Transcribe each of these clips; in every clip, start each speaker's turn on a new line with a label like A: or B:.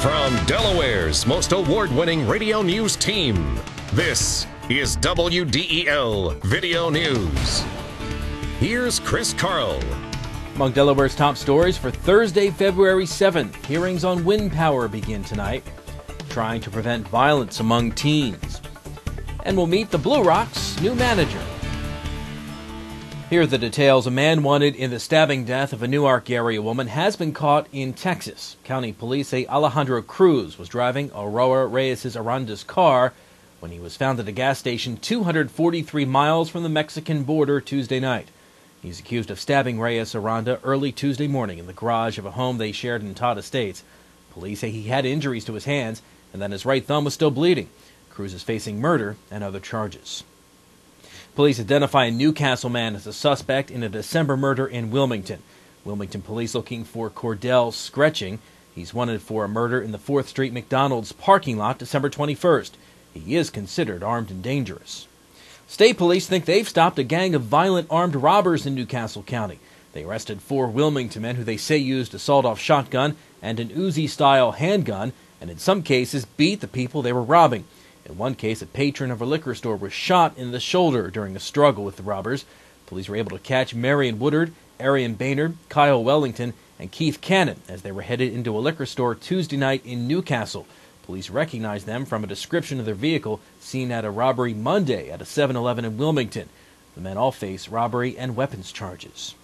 A: From Delaware's most award-winning radio news team, this is WDEL Video News. Here's Chris Carl.
B: Among Delaware's top stories for Thursday, February 7th, hearings on wind power begin tonight, trying to prevent violence among teens. And we'll meet the Blue Rocks' new manager. Here are the details. A man wanted in the stabbing death of a Newark area woman has been caught in Texas. County police say Alejandro Cruz was driving Aurora Reyes Aranda's car when he was found at a gas station 243 miles from the Mexican border Tuesday night. He's accused of stabbing Reyes Aranda early Tuesday morning in the garage of a home they shared in Todd Estates. Police say he had injuries to his hands and that his right thumb was still bleeding. Cruz is facing murder and other charges. Police identify a Newcastle man as a suspect in a December murder in Wilmington. Wilmington police looking for Cordell Scretching. He's wanted for a murder in the 4th Street McDonald's parking lot December 21st. He is considered armed and dangerous. State police think they've stopped a gang of violent armed robbers in Newcastle County. They arrested 4 Wilmington men who they say used a sawed-off shotgun and an Uzi-style handgun, and in some cases beat the people they were robbing. In one case, a patron of a liquor store was shot in the shoulder during a struggle with the robbers. Police were able to catch Marion Woodard, Arian Baynard, Kyle Wellington, and Keith Cannon as they were headed into a liquor store Tuesday night in Newcastle. Police recognized them from a description of their vehicle seen at a robbery Monday at a 7-Eleven in Wilmington. The men all face robbery and weapons charges.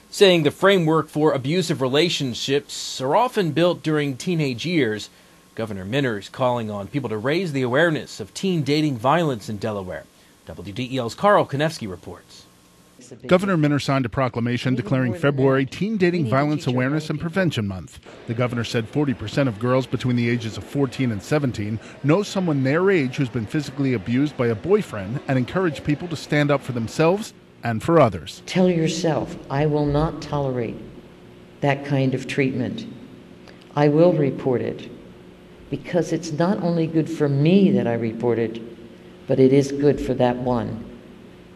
B: Saying the framework for abusive relationships are often built during teenage years, Governor Minner is calling on people to raise the awareness of teen dating violence in Delaware. WDEL's Carl Konevsky reports.
C: Governor Minner signed a proclamation declaring February Teen Dating Violence Awareness and Prevention Month. The governor said 40% of girls between the ages of 14 and 17 know someone their age who's been physically abused by a boyfriend and encourage people to stand up for themselves and for others.
D: Tell yourself, I will not tolerate that kind of treatment. I will report it. Because it's not only good for me that I report it, but it is good for that one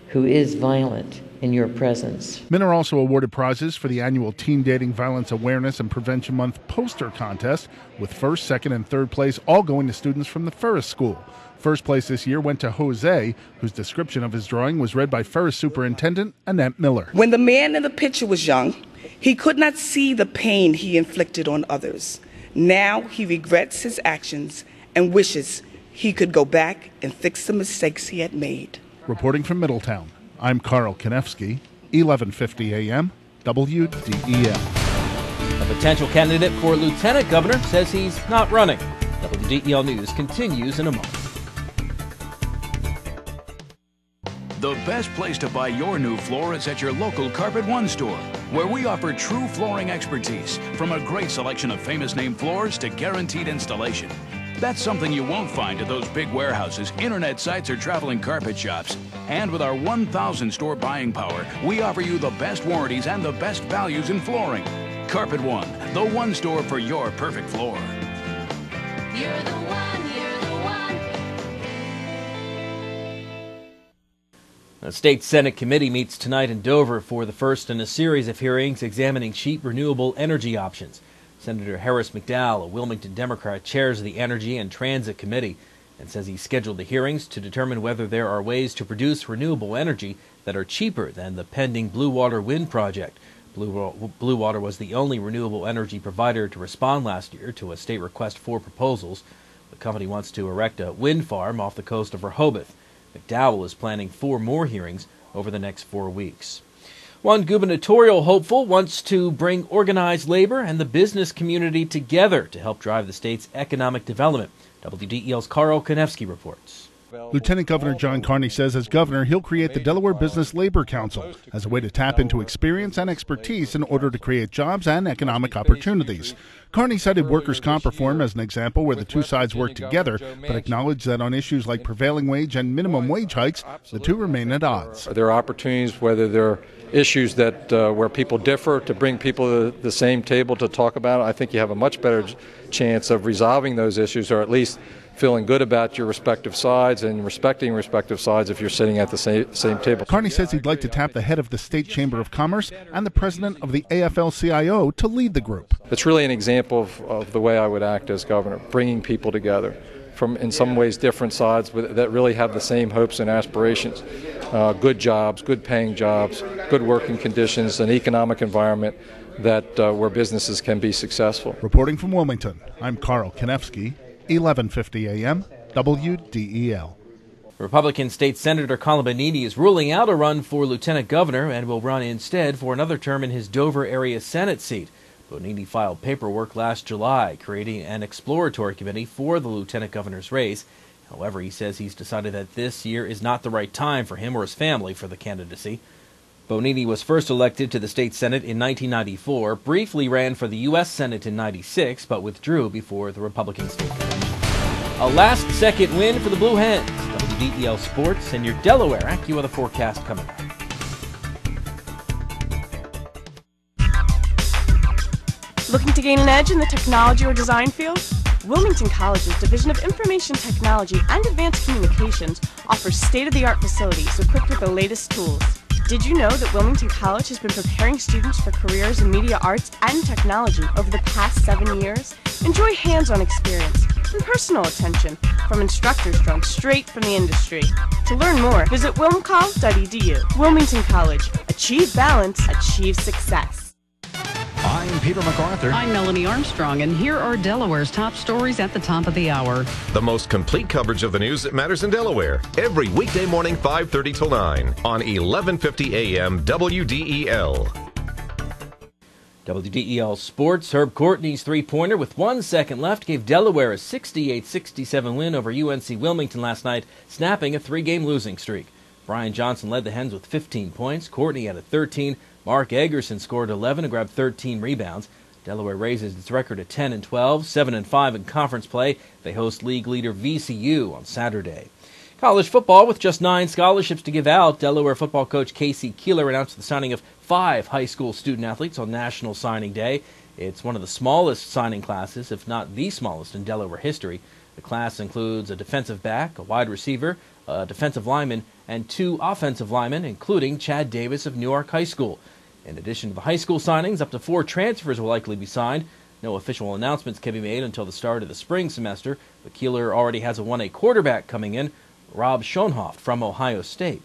D: who is violent in your presence.
C: Minner also awarded prizes for the annual Teen Dating Violence Awareness and Prevention Month poster contest, with first, second, and third place all going to students from the Ferris School. First place this year went to Jose, whose description of his drawing was read by Ferris Superintendent Annette Miller.
E: When the man in the picture was young, he could not see the pain he inflicted on others. Now he regrets his actions and wishes he could go back and fix the mistakes he had made.
C: Reporting from Middletown, I'm Carl Konevsky, 1150 AM, WDEL.
B: A potential candidate for lieutenant governor says he's not running. WDEL News continues in a moment.
F: The best place to buy your new floor is at your local Carpet One store, where we offer true flooring expertise, from a great selection of famous name floors to guaranteed installation. That's something you won't find at those big warehouses, internet sites, or traveling carpet shops. And with our 1,000 store buying power, we offer you the best warranties and the best values in flooring. Carpet One, the one store for your perfect floor.
G: You're the one, you're the one.
B: The State Senate Committee meets tonight in Dover for the first in a series of hearings examining cheap renewable energy options. Senator Harris McDowell, a Wilmington Democrat, chairs the Energy and Transit Committee and says he scheduled the hearings to determine whether there are ways to produce renewable energy that are cheaper than the pending Blue Water wind project. Blue Water was the only renewable energy provider to respond last year to a state request for proposals. The company wants to erect a wind farm off the coast of Rehoboth. McDowell is planning 4 more hearings over the next 4 weeks. One gubernatorial hopeful wants to bring organized labor and the business community together to help drive the state's economic development. WDEL's Carl Konevsky reports.
C: Lieutenant Governor John Carney says as governor, he'll create the Delaware Business Labor Council as a way to tap into experience and expertise in order to create jobs and economic opportunities. Carney cited workers' comp reform as an example where the two sides work together, but acknowledged that on issues like prevailing wage and minimum wage hikes, the two remain at odds.
H: There are opportunities, whether there are issues that where people differ, to bring people to the same table to talk about it. I think you have a much better chance of resolving those issues, or at least feeling good about your respective sides and respecting respective sides if you're sitting at the same table.
C: Carney says he'd like to tap the head of the State Chamber of Commerce and the president of the AFL-CIO to lead the group.
H: It's really an example of the way I would act as governor, bringing people together from, in some ways, different sides that really have the same hopes and aspirations. Good jobs, good paying jobs, good working conditions, an economic environment that where businesses can be successful.
C: Reporting from Wilmington, I'm Carl Konevsky, 1150 AM, WDEL.
B: Republican State Senator Colin Bonini is ruling out a run for lieutenant governor and will run instead for another term in his Dover area Senate seat. Bonini filed paperwork last July, creating an exploratory committee for the lieutenant governor's race. However, he says he's decided that this year is not the right time for him or his family for the candidacy. Bonini was first elected to the state Senate in 1994, briefly ran for the U.S. Senate in 96, but withdrew before the Republican state convention. A last-second win for the Blue Hens. WDEL Sports and your Delaware AccuWeather forecast coming up.
I: Looking to gain an edge in the technology or design field? Wilmington College's Division of Information Technology and Advanced Communications offers state-of-the-art facilities equipped with the latest tools. Did you know that Wilmington College has been preparing students for careers in media arts and technology over the past 7 years? Enjoy hands-on experience and personal attention from instructors drawn straight from the industry. To learn more, visit wilmcol.edu. Wilmington College. Achieve balance, achieve success.
J: I'm Peter MacArthur.
K: I'm Melanie Armstrong, and here are Delaware's top stories at the top of the hour.
A: The most complete coverage of the news that matters in Delaware. Every weekday morning, 5:30 till 9 on 1150 AM WDEL.
B: WDEL Sports, Herb Courtney's three-pointer with 1 second left gave Delaware a 68-67 win over UNC Wilmington last night, snapping a three-game losing streak. Brian Johnson led the Hens with 15 points. Courtney added 13. Mark Eggerson scored 11 and grabbed 13 rebounds. Delaware raises its record to 10-12, 7-5 in conference play. They host league leader VCU on Saturday. College football with just 9 scholarships to give out. Delaware football coach Casey Keeler announced the signing of 5 high school student athletes on National Signing Day. It's one of the smallest signing classes, if not the smallest in Delaware history. The class includes a defensive back, a wide receiver, a defensive lineman, and 2 offensive linemen, including Chad Davis of Newark High School. In addition to the high school signings, up to 4 transfers will likely be signed. No official announcements can be made until the start of the spring semester, but Keeler already has a 1A quarterback coming in, Rob Schoenhoft from Ohio State.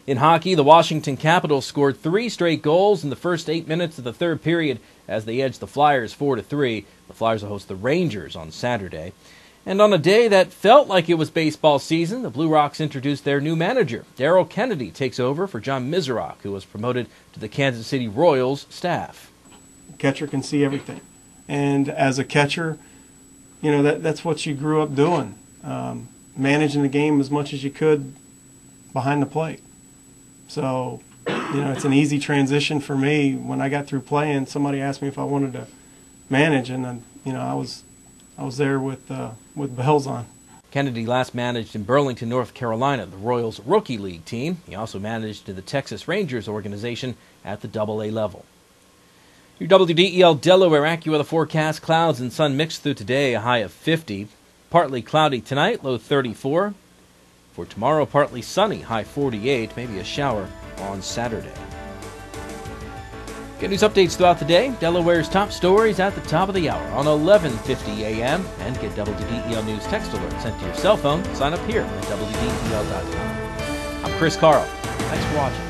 B: In hockey, the Washington Capitals scored 3 straight goals in the first 8 minutes of the third period as they edged the Flyers 4-3. The Flyers will host the Rangers on Saturday. And on a day that felt like it was baseball season, the Blue Rocks introduced their new manager. Darryl Kennedy takes over for John Miserock, who was promoted to the Kansas City Royals staff.
L: Catcher can see everything. And as a catcher, you know, that's what you grew up doing, managing the game as much as you could behind the plate. So, you know, it's an easy transition for me. When I got through playing, somebody asked me if I wanted to manage, and then, you know, I was there with bells on.
B: Kennedy last managed in Burlington, North Carolina, the Royals' rookie league team. He also managed the Texas Rangers organization at the AA level. Your WDEL Delaware AccuWeather forecast: clouds and sun mixed through today, a high of 50. Partly cloudy tonight, low 34. For tomorrow, partly sunny, high 48, maybe a shower on Saturday. Get news updates throughout the day. Delaware's top stories at the top of the hour on 1150 AM. And get WDEL News text alerts sent to your cell phone. Sign up here at WDEL.com. I'm Chris Carl. Thanks for watching.